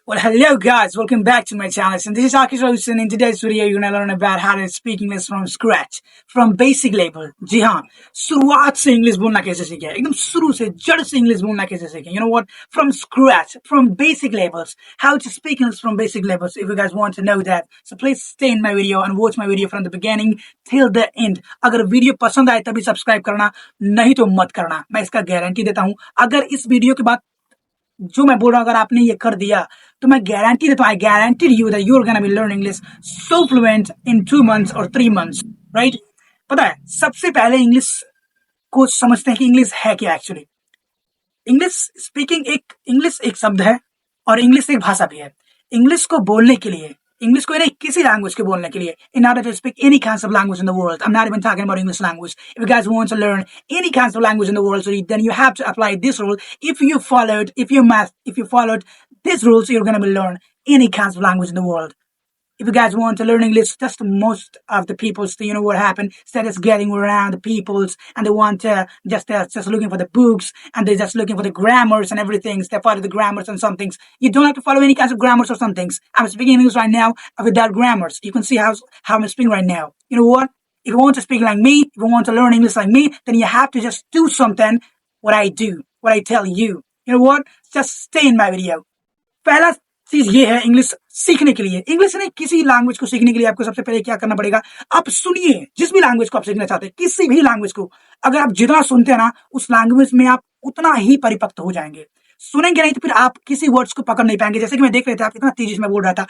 Well, hello guys, welcome back to my channel. And this is Akish Rosen. In today's video, you're gonna learn about how to speak English from scratch, from basic level. जी हाँ, शुरुआत से English बोलना कैसे सीखें, एकदम शुरू से जड़ से इंग्लिश बोलना कैसे सीखें. You know what? From scratch, from basic levels, how to speak English from basic levels. If you guys want to know that, so please stay in my video and watch my video from the beginning till the end. अगर video पसंद आए तभी subscribe करना, नहीं तो मत करना. मैं इसका गारंटी देता हूँ. अगर इस वीडियो के बाद जो मैं बोल रहा हूँ अगर आपने ये कर दिया तो मैं गारंटी देता हूँ, I guarantee you that you are gonna be learn English so fluent in 2 months और 3 months, राइट? पता है, सबसे पहले इंग्लिश को समझते हैं कि इंग्लिश है क्या एक्चुअली. इंग्लिश एक शब्द है और इंग्लिश एक भाषा भी है. इंग्लिश को बोलने के लिए, इंग्लिश को नहीं किसी लैंग्वेज के बोलने के लिए, in order to speak any kinds of language in the world, I'm not even talking about English language. If you guys want to learn any kinds of language in the world, so then you have to apply this rule. If you followed this rules, you're going to learn any kinds of language in the world. If you guys want to learn English, just most of the peoples, you know what happened, instead of getting around the peoples and they want to just looking for the books and they're just looking for the grammars and everything, they follow the grammars and some things. You don't have to follow any kinds of grammars or some things. I'm speaking English right now without grammars. You can see how I'm speaking right now. You know what? If you want to speak like me, if you want to learn English like me, then you have to just do something what I do, what I tell you. You know what? Just stay in my video. पहला चीज ये है English सीखने के लिए. English ने किसी language को सीखने के लिए आपको सबसे पहले क्या करना पड़ेगा, आप सुनिए. जिस भी लैंग्वेज को आप सीखना चाहते हैं, किसी भी लैंग्वेज को, अगर आप जितना सुनते हैं ना, उस लैंग्वेज में आप उतना ही परिपक्व हो जाएंगे. सुनेंगे नहीं तो फिर आप किसी वर्ड्स को पकड़ नहीं पाएंगे. जैसे कि मैं देख रहे थे आप इतना तेजी से मैं बोल रहा था,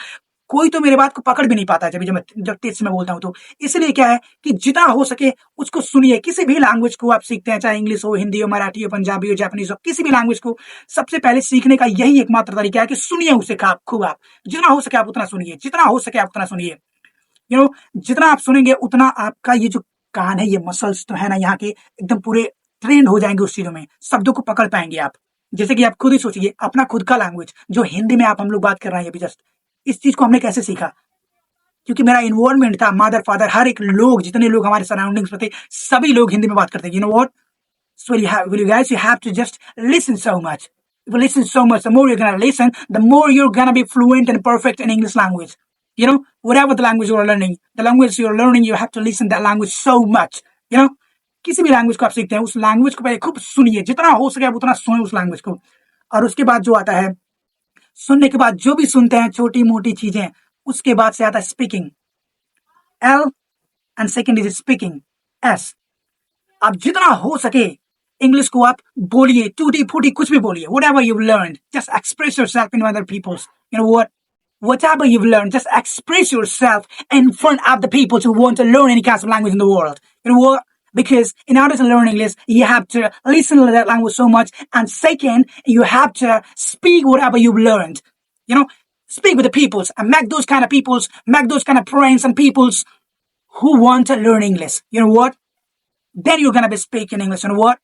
कोई तो मेरे बात को पकड़ भी नहीं पाता है जब तेज से मैं बोलता हूँ. तो इसलिए क्या है कि जितना हो सके उसको सुनिए. किसी भी लैंग्वेज को आप सीखते हैं, चाहे इंग्लिश हो, हिंदी हो, मराठी हो, पंजाबी हो, जापानीज हो, किसी भी लैंग्वेज को सबसे पहले सीखने का यही एकमात्र तरीका है कि सुनिए उसे खूब. आप जितना हो सके आप उतना सुनिए, जितना हो सके आप उतना सुनिए. जितना आप सुनेंगे उतना आपका ये जो कान है, ये मसल्स तो है ना यहाँ के, एकदम पूरे ट्रेंड हो जाएंगे उस चीजों में, शब्दों को पकड़ पाएंगे आप. जैसे कि आप खुद ही सोचिए, अपना खुद का लैंग्वेज जो हिंदी में हम लोग बात कर रहे हैं अभी जस्ट, इस चीज को हमने कैसे सीखा? क्योंकि मेरा इन्वॉल्वमेंट था. मदर फादर हर एक लोग, जितने लोग हमारे सराउंडिंग्स में थे, सभी लोग हिंदी में बात करते हैं. You know what? So you guys have to just listen so much. If you listen so much, the more you're gonna listen, the more you're gonna be fluent and perfect in English language. Whatever the language you're learning, you have to listen that language so much. किसी भी language को आप सीखते हैं, उस language को पहले खूब सुनिए. जितना हो सके आप उतना सुने उस लैंग्वेज को. और उसके बाद जो आता है, सुनने के बाद जो भी सुनते हैं छोटी मोटी चीजें, उसके बाद से आता है speaking. L and second is speaking, S. आप जितना हो सके इंग्लिश को आप बोलिए, टूटी फूटी कुछ भी बोलिए. Whatever you've learned, just express yourself in other people's. You know what? Whatever you've learned, just express yourself in front of the people who want to learn any kind of language in the world. You know what? Because in order to learn English, you have to listen to that language so much. And second, you have to speak whatever you've learned. Speak with the peoples and make those kind of friends and peoples who want to learn English. You know what? Then you're going to be speaking English. You know what?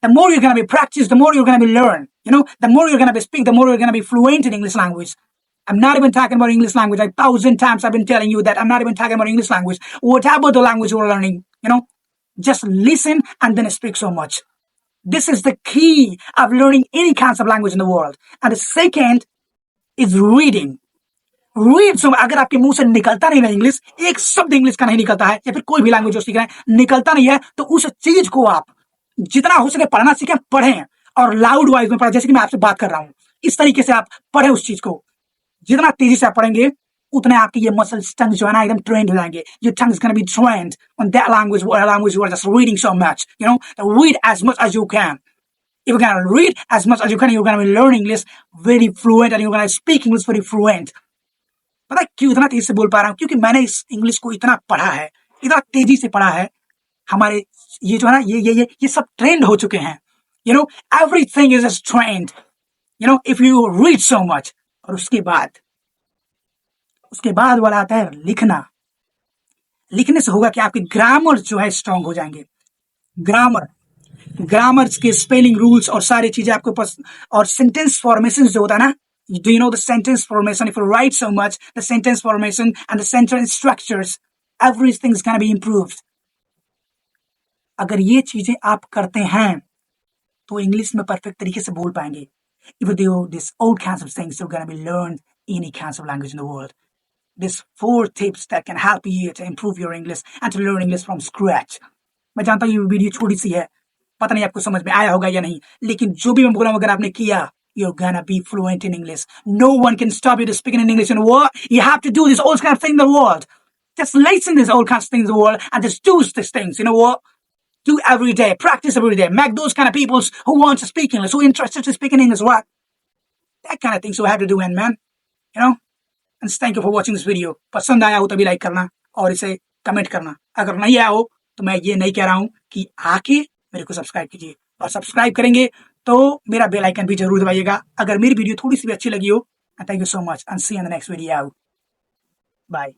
The more you're going to be practice, the more you're going to be learn. The more you're going to be speak, the more you're going to be fluent in English language. I'm not even talking about English language. 1,000 times I've been telling you that I'm not even talking about English language. Whatever the language you're learning, just listen and then speak so much. This is the key of learning any kinds of language in the world. And the second is reading. Read. So अगर आपके मुंह से निकलता नहीं है English, एक शब्द English का नहीं निकलता है, या फिर कोई भी लैंग्वेज जो सीख रहे हैं निकलता नहीं है, तो उस चीज को आप जितना हो सके पढ़ना सीखें, पढ़ें और लाउड वॉइस में पढ़ें. जैसे कि मैं आपसे बात कर रहा हूं, इस तरीके से आप पढ़ें उस चीज को. जितना तेजी से आप पढ़ेंगे उतने आपकी ये मसल्स, टंग जो है ना, एकदम ट्रेंड हो जाएंगे. Your tongue is going to be trained on that language you are just reading so much. Read as much as you can. If you're going to read as much as you can, you're going to be learning English very fluent and you're going to speak English very fluent. पता है क्यों इतना तेजी से बोल पा रहा हूँ? क्योंकि मैंने इस इंग्लिश को इतना पढ़ा है, इतना तेजी से पढ़ा है. हमारे ये जो है ना, ये सब ट्रेंड हो चुके हैं. Everything is just trained. If you read so much. और उसके बाद वाला आता है लिखना. लिखने से होगा कि आपके ग्रामर जो है स्ट्रांग हो जाएंगे. ग्रामर के स्पेलिंग रूल्स और सारी चीजें आपको और सेंटेंस फॉर्मेशन जो होता है ना, do you know the sentence formation? If you write so much, the sentence formation and the sentence structures, everything is going to be improved. अगर ये चीजें आप करते हैं तो इंग्लिश में परफेक्ट तरीके से बोल पाएंगे. If you do this all kinds of things, you're going to be learned any kinds of language in the world. These 4 tips that can help you to improve your English and to learn English from scratch. मैं जानता हूँ ये video छोटी सी है, पता नहीं आपको समझ में आया होगा या नहीं, लेकिन जो भी मैं बोला अगर आपने किया, you're gonna be fluent in English. No one can stop you to speaking in English in the world. You have to do this all kind of thing in the world. Just listen this all kinds of things in the world and just do these things. You know what? Do every day, practice every day. Make those kind of people who want to speak English, who are interested to speak in English, what? That kind of things you have to do, man. You know? And thank you for watching this video. पसंद आया हो तभी like करना और इसे comment करना. अगर नहीं आया हो तो मैं ये नहीं कह रहा हूँ कि आके मेरे को सब्सक्राइब कीजिए, और सब्सक्राइब करेंगे तो मेरा बेल आइकन भी जरूर दबाइएगा अगर मेरी वीडियो थोड़ी सी भी अच्छी लगी हो. Thank you so much and see you in the next video. Bye.